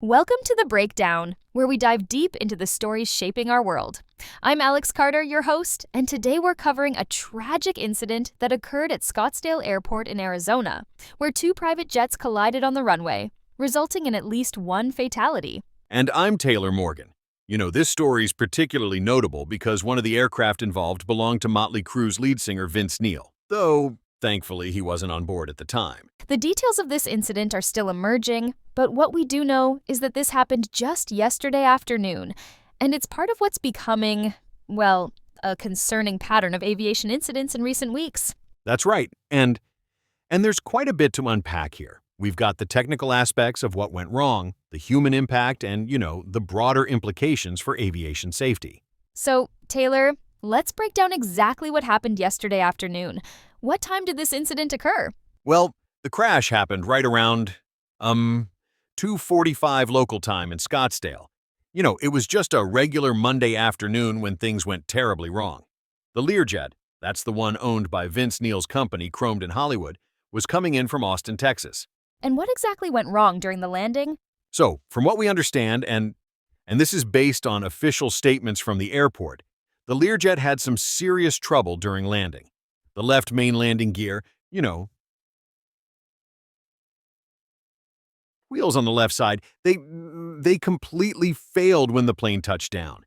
Welcome to The Breakdown, where we dive deep into the stories shaping our world. I'm Alex Carter, your host, and today we're covering a tragic incident that occurred at Scottsdale Airport in Arizona, where two private jets collided on the runway, resulting in at least one fatality. And I'm Taylor Morgan. This story is particularly notable because one of the aircraft involved belonged to Motley Crue's lead singer Vince Neil, though thankfully he wasn't on board at the time. The details of this incident are still emerging, but what we do know is that this happened just yesterday afternoon, and it's part of what's becoming, well, a concerning pattern of aviation incidents in recent weeks. That's right, and there's quite a bit to unpack here. We've got the technical aspects of what went wrong, the human impact, and, the broader implications for aviation safety. So, Taylor, let's break down exactly what happened yesterday afternoon. What time did this incident occur? Well, the crash happened right around, 2:45 local time in Scottsdale. It was just a regular Monday afternoon when things went terribly wrong. The Learjet, that's the one owned by Vince Neil's company, Chromed in Hollywood, was coming in from Austin, Texas. And what exactly went wrong during the landing? So, from what we understand, and this is based on official statements from the airport, the Learjet had some serious trouble during landing. The left main landing gear, wheels on the left side, they completely failed when the plane touched down.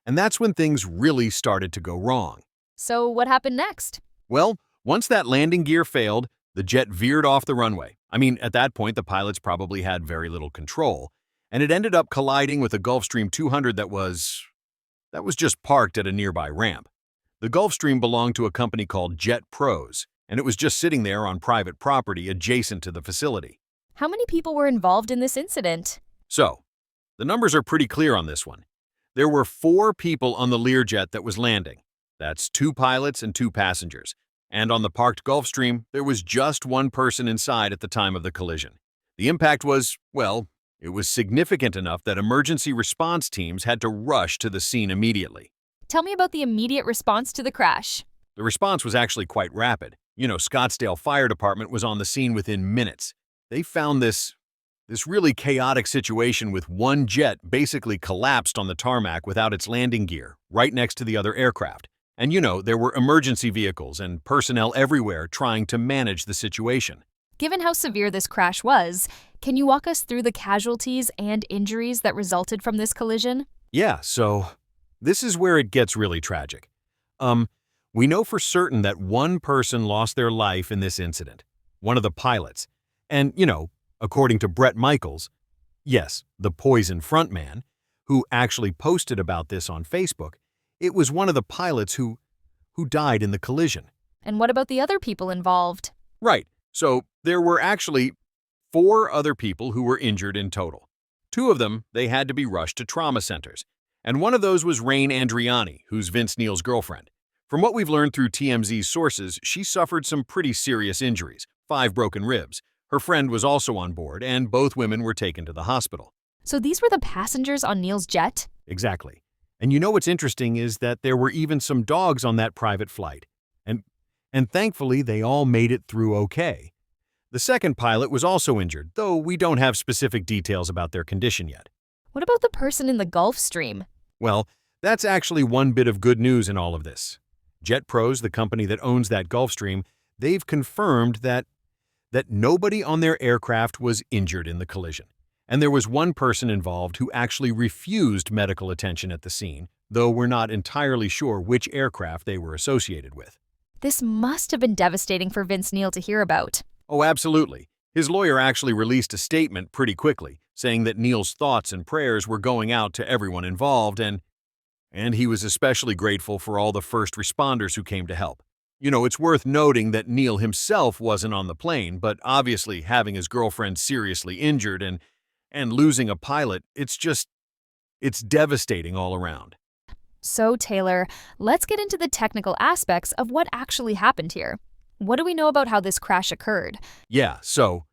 And that's when things really started to go wrong. So what happened next? Well, once that landing gear failed, the jet veered off the runway. At that point, the pilots probably had very little control, and it ended up colliding with a Gulfstream 200 that was just parked at a nearby ramp. The Gulfstream belonged to a company called Jet Pros, and it was just sitting there on private property adjacent to the facility. How many people were involved in this incident? So, the numbers are pretty clear on this one. There were 4 people on the Learjet that was landing. That's 2 pilots and 2 passengers. And on the parked Gulfstream, there was just 1 person inside at the time of the collision. The impact was, well, it was significant enough that emergency response teams had to rush to the scene immediately. Tell me about the immediate response to the crash. The response was actually quite rapid. Scottsdale Fire Department was on the scene within minutes. They found this really chaotic situation with one jet basically collapsed on the tarmac without its landing gear, right next to the other aircraft. And there were emergency vehicles and personnel everywhere trying to manage the situation. Given how severe this crash was, can you walk us through the casualties and injuries that resulted from this collision? Yeah, so this is where it gets really tragic. We know for certain that 1 person lost their life in this incident, one of the pilots. And, according to Brett Michaels, yes, the Poison frontman, who actually posted about this on Facebook, it was one of the pilots who died in the collision. And what about the other people involved? Right. So there were actually 4 other people who were injured in total. 2 of them, they had to be rushed to trauma centers. And one of those was Rain Andriani, who's Vince Neil's girlfriend. From what we've learned through TMZ's sources, she suffered some pretty serious injuries, 5 broken ribs. Her friend was also on board, and both women were taken to the hospital. So these were the passengers on Neil's jet? Exactly. And what's interesting is that there were even some dogs on that private flight. And thankfully, they all made it through okay. The second pilot was also injured, though we don't have specific details about their condition yet. What about the person in the Gulfstream? Well, that's actually one bit of good news in all of this. Jet Pros, the company that owns that Gulfstream, they've confirmed that nobody on their aircraft was injured in the collision. And there was 1 person involved who actually refused medical attention at the scene, though we're not entirely sure which aircraft they were associated with. This must have been devastating for Vince Neil to hear about. Oh, absolutely. His lawyer actually released a statement pretty quickly, saying that Neil's thoughts and prayers were going out to everyone involved, and he was especially grateful for all the first responders who came to help. It's worth noting that Neil himself wasn't on the plane, but obviously having his girlfriend seriously injured and losing a pilot, it's devastating all around. So, Taylor, let's get into the technical aspects of what actually happened here. What do we know about how this crash occurred? Yeah, so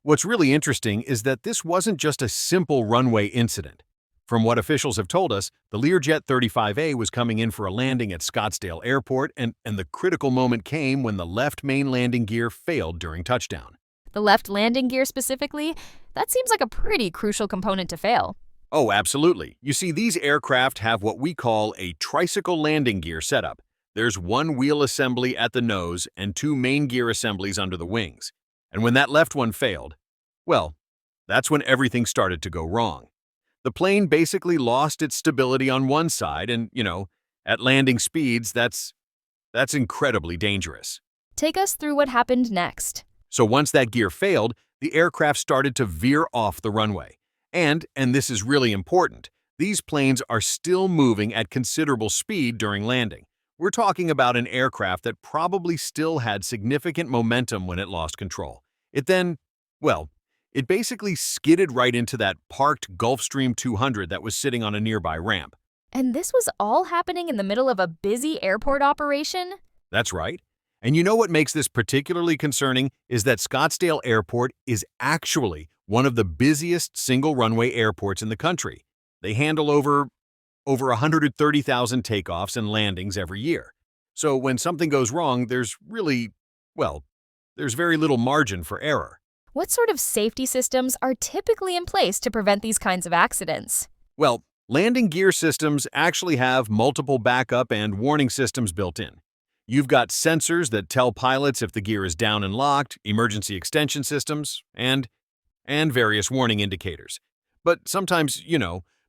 what's really interesting is that this wasn't just a simple runway incident. From what officials have told us, the Learjet 35A was coming in for a landing at Scottsdale Airport, and the critical moment came when the left main landing gear failed during touchdown. The left landing gear specifically? That seems like a pretty crucial component to fail. Oh, absolutely. You see, these aircraft have what we call a tricycle landing gear setup. There's one wheel assembly at the nose and two main gear assemblies under the wings. And when that left one failed, well, that's when everything started to go wrong. The plane basically lost its stability on one side and, at landing speeds, that's incredibly dangerous. Take us through what happened next. So once that gear failed, the aircraft started to veer off the runway. And this is really important, these planes are still moving at considerable speed during landing. We're talking about an aircraft that probably still had significant momentum when it lost control. It then, it basically skidded right into that parked Gulfstream 200 that was sitting on a nearby ramp. And this was all happening in the middle of a busy airport operation? That's right. And you know what makes this particularly concerning is that Scottsdale Airport is actually one of the busiest single-runway airports in the country. They handle over 130,000 takeoffs and landings every year. So when something goes wrong, there's very little margin for error. What sort of safety systems are typically in place to prevent these kinds of accidents? Well, landing gear systems actually have multiple backup and warning systems built in. You've got sensors that tell pilots if the gear is down and locked, emergency extension systems, and various warning indicators. But sometimes,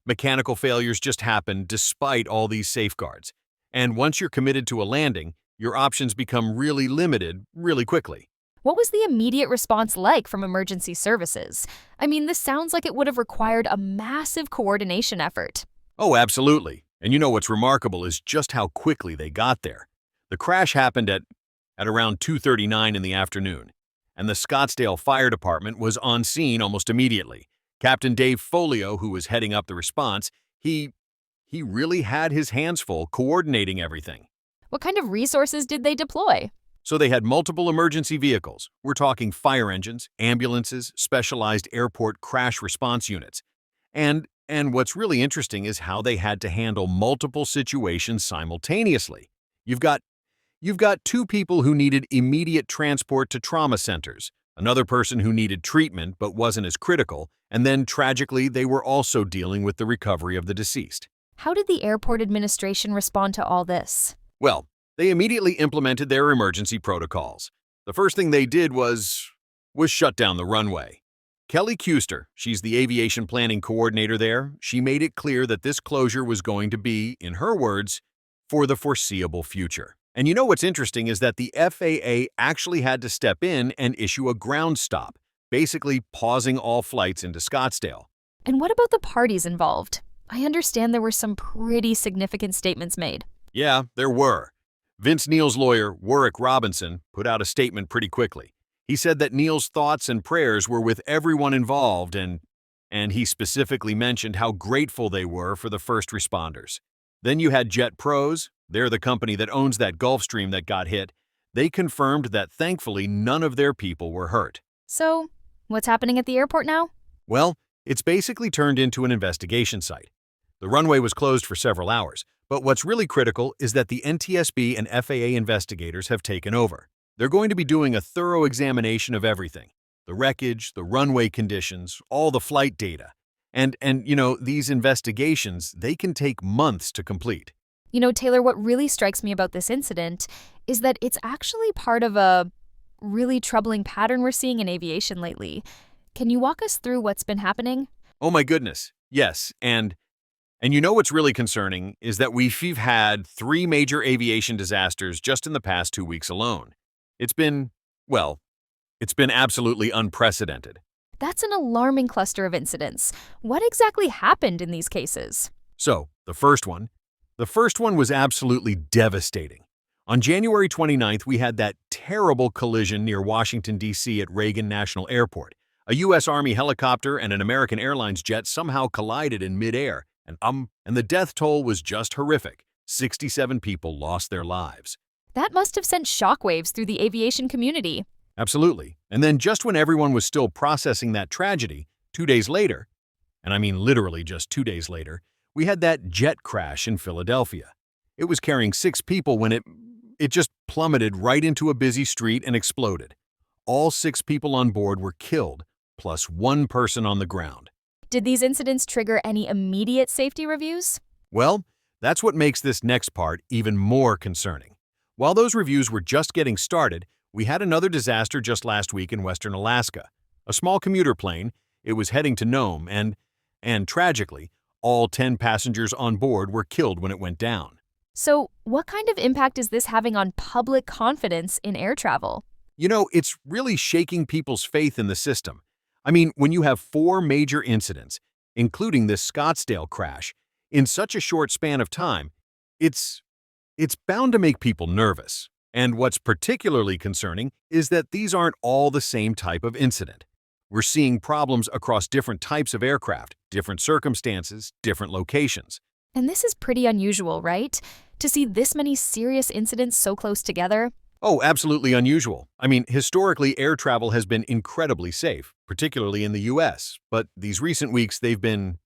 mechanical failures just happen despite all these safeguards. And once you're committed to a landing, your options become really limited really quickly. What was the immediate response like from emergency services? I mean, this sounds like it would have required a massive coordination effort. Oh, absolutely. And what's remarkable is just how quickly they got there. The crash happened at around 2:39 in the afternoon, and the Scottsdale Fire Department was on scene almost immediately. Captain Dave Folio, who was heading up the response, he really had his hands full coordinating everything. What kind of resources did they deploy? So they had multiple emergency vehicles. We're talking fire engines, ambulances, specialized airport crash response units. And what's really interesting is how they had to handle multiple situations simultaneously. You've got two people who needed immediate transport to trauma centers, another person who needed treatment but wasn't as critical, and then tragically they were also dealing with the recovery of the deceased. How did the airport administration respond to all this? Well, they immediately implemented their emergency protocols. The first thing they did was shut down the runway. Kelly Custer, she's the aviation planning coordinator there, she made it clear that this closure was going to be, in her words, for the foreseeable future. And what's interesting is that the FAA actually had to step in and issue a ground stop, basically pausing all flights into Scottsdale. And what about the parties involved? I understand there were some pretty significant statements made. Yeah, there were. Vince Neal's lawyer, Warwick Robinson, put out a statement pretty quickly. He said that Neal's thoughts and prayers were with everyone involved, and he specifically mentioned how grateful they were for the first responders. Then you had Jet Pros, they're the company that owns that Gulfstream that got hit. They confirmed that thankfully none of their people were hurt. So, what's happening at the airport now? Well, it's basically turned into an investigation site. The runway was closed for several hours, but what's really critical is that the NTSB and FAA investigators have taken over. They're going to be doing a thorough examination of everything: the wreckage, the runway conditions, all the flight data. And these investigations, they can take months to complete. Taylor, what really strikes me about this incident is that it's actually part of a really troubling pattern we're seeing in aviation lately. Can you walk us through what's been happening? Oh my goodness, yes. And what's really concerning is that we've had 3 major aviation disasters just in the past 2 weeks alone. It's been absolutely unprecedented. That's an alarming cluster of incidents. What exactly happened in these cases? So, the first one was absolutely devastating. On January 29th, we had that terrible collision near Washington, D.C. at Reagan National Airport. A U.S. Army helicopter and an American Airlines jet somehow collided in midair, and the death toll was just horrific. 67 people lost their lives. That must have sent shockwaves through the aviation community. Absolutely. And then just when everyone was still processing that tragedy, 2 days later, and I mean literally just 2 days later, we had that jet crash in Philadelphia. It was carrying 6 people when it just plummeted right into a busy street and exploded. All 6 people on board were killed, plus 1 person on the ground. Did these incidents trigger any immediate safety reviews? Well, that's what makes this next part even more concerning. While those reviews were just getting started, we had another disaster just last week in western Alaska. A small commuter plane, it was heading to Nome, and tragically, all 10 passengers on board were killed when it went down. So, what kind of impact is this having on public confidence in air travel? You know, it's really shaking people's faith in the system. I mean, when you have 4 major incidents, including this Scottsdale crash, in such a short span of time, it's bound to make people nervous. And what's particularly concerning is that these aren't all the same type of incident. We're seeing problems across different types of aircraft, different circumstances, different locations. And this is pretty unusual, right? To see this many serious incidents so close together. Oh, absolutely unusual. I mean, historically, air travel has been incredibly safe, particularly in the US, but these recent weeks they've been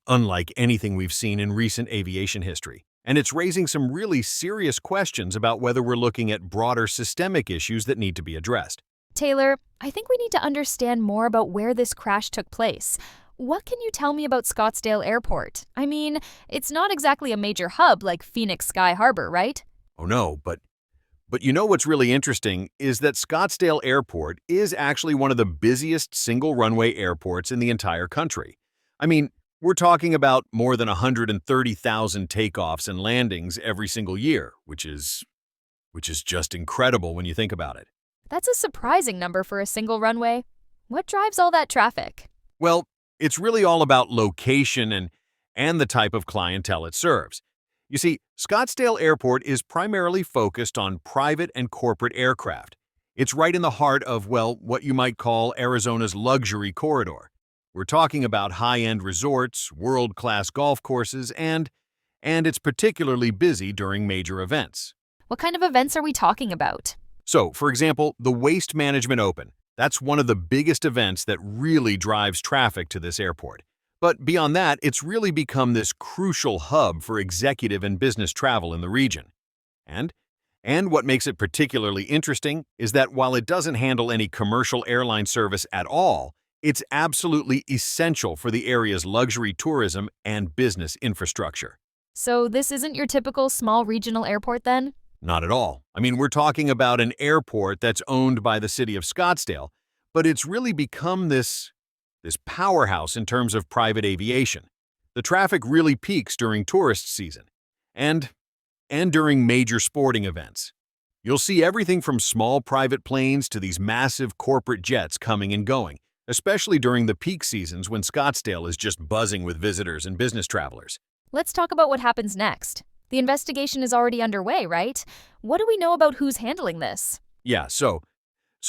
unlike anything we've seen in recent aviation history. And it's raising some really serious questions about whether we're looking at broader systemic issues that need to be addressed. Taylor, I think we need to understand more about where this crash took place. What can you tell me about Scottsdale Airport? I mean, it's not exactly a major hub like Phoenix Sky Harbor, right? Oh no, but you know what's really interesting is that Scottsdale Airport is actually one of the busiest single-runway airports in the entire country. I mean, we're talking about more than 130,000 takeoffs and landings every single year, which is just incredible when you think about it. That's a surprising number for a single runway. What drives all that traffic? Well, it's really all about location and the type of clientele it serves. You see, Scottsdale Airport is primarily focused on private and corporate aircraft. It's right in the heart of, well, what you might call Arizona's luxury corridor. We're talking about high-end resorts, world-class golf courses, and it's particularly busy during major events. What kind of events are we talking about? So, for example, the Waste Management Open. That's one of the biggest events that really drives traffic to this airport. But beyond that, it's really become this crucial hub for executive and business travel in the region. And what makes it particularly interesting is that while it doesn't handle any commercial airline service at all, it's absolutely essential for the area's luxury tourism and business infrastructure. So this isn't your typical small regional airport then? Not at all. I mean, we're talking about an airport that's owned by the city of Scottsdale, but it's really become this powerhouse in terms of private aviation. The traffic really peaks during tourist season and during major sporting events. You'll see everything from small private planes to these massive corporate jets coming and going, especially during the peak seasons when Scottsdale is just buzzing with visitors and business travelers. Let's talk about what happens next. The investigation is already underway, right? What do we know about who's handling this? Yeah, so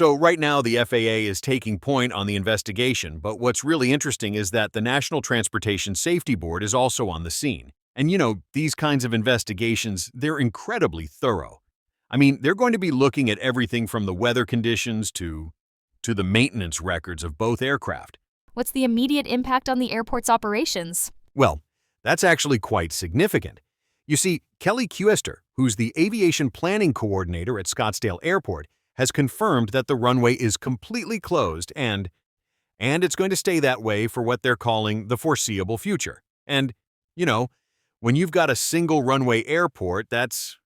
right now the FAA is taking point on the investigation, but what's really interesting is that the National Transportation Safety Board is also on the scene. And you know, these kinds of investigations, they're incredibly thorough. I mean, they're going to be looking at everything from the weather conditions to the maintenance records of both aircraft. What's the immediate impact on the airport's operations? Well, that's actually quite significant. You see, Kelly Cuester, who's the aviation planning coordinator at Scottsdale Airport, has confirmed that the runway is completely closed and it's going to stay that way for what they're calling the foreseeable future. And, you know, when you've got a single runway airport, that's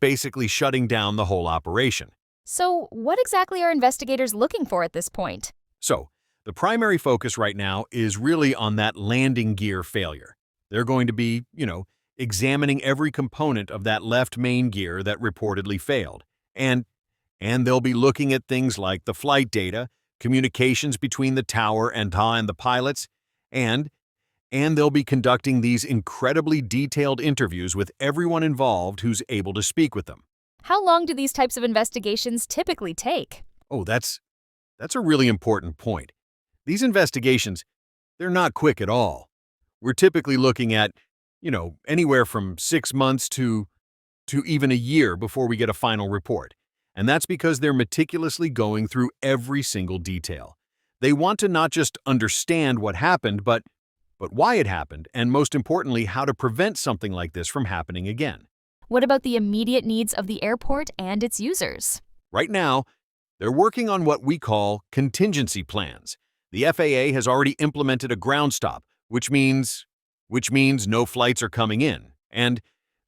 basically shutting down the whole operation. So what exactly are investigators looking for at this point? So, the primary focus right now is really on that landing gear failure. They're going to be, examining every component of that left main gear that reportedly failed. And they'll be looking at things like the flight data, communications between the tower and the pilots, and they'll be conducting these incredibly detailed interviews with everyone involved who's able to speak with them. How long do these types of investigations typically take? Oh, that's a really important point. These investigations, they're not quick at all. We're typically looking at, anywhere from 6 months to even a year before we get a final report. And that's because they're meticulously going through every single detail. They want to not just understand what happened, but why it happened, and most importantly, how to prevent something like this from happening again. What about the immediate needs of the airport and its users? Right now, they're working on what we call contingency plans. The FAA has already implemented a ground stop, which means no flights are coming in, and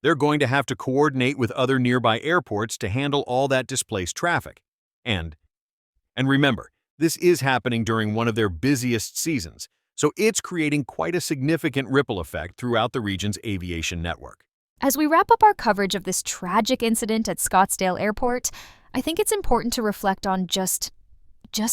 they're going to have to coordinate with other nearby airports to handle all that displaced traffic. And and remember, this is happening during one of their busiest seasons, so it's creating quite a significant ripple effect throughout the region's aviation network. As we wrap up our coverage of this tragic incident at Scottsdale Airport, I think it's important to reflect on just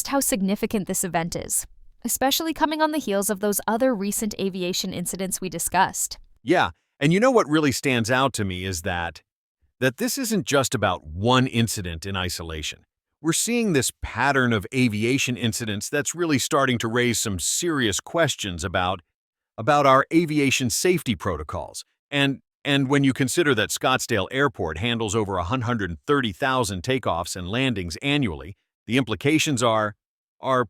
how significant this event is, especially coming on the heels of those other recent aviation incidents we discussed. Yeah, and you know what really stands out to me is that this isn't just about one incident in isolation. We're seeing this pattern of aviation incidents that's really starting to raise some serious questions about our aviation safety protocols. And when you consider that Scottsdale Airport handles over 130,000 takeoffs and landings annually, the implications are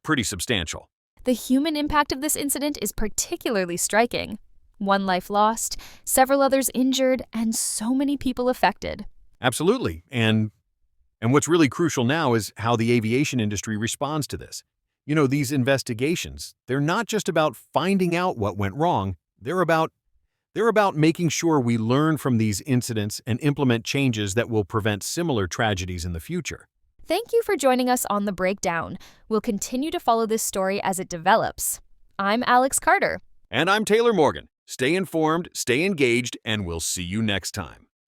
pretty substantial. The human impact of this incident is particularly striking. One life lost, several others injured, and so many people affected. Absolutely. And what's really crucial now is how the aviation industry responds to this. You know, these investigations, they're not just about finding out what went wrong, they're about making sure we learn from these incidents and implement changes that will prevent similar tragedies in the future. Thank you for joining us on The Breakdown. We'll continue to follow this story as it develops. I'm Alex Carter. And I'm Taylor Morgan. Stay informed, stay engaged, and we'll see you next time.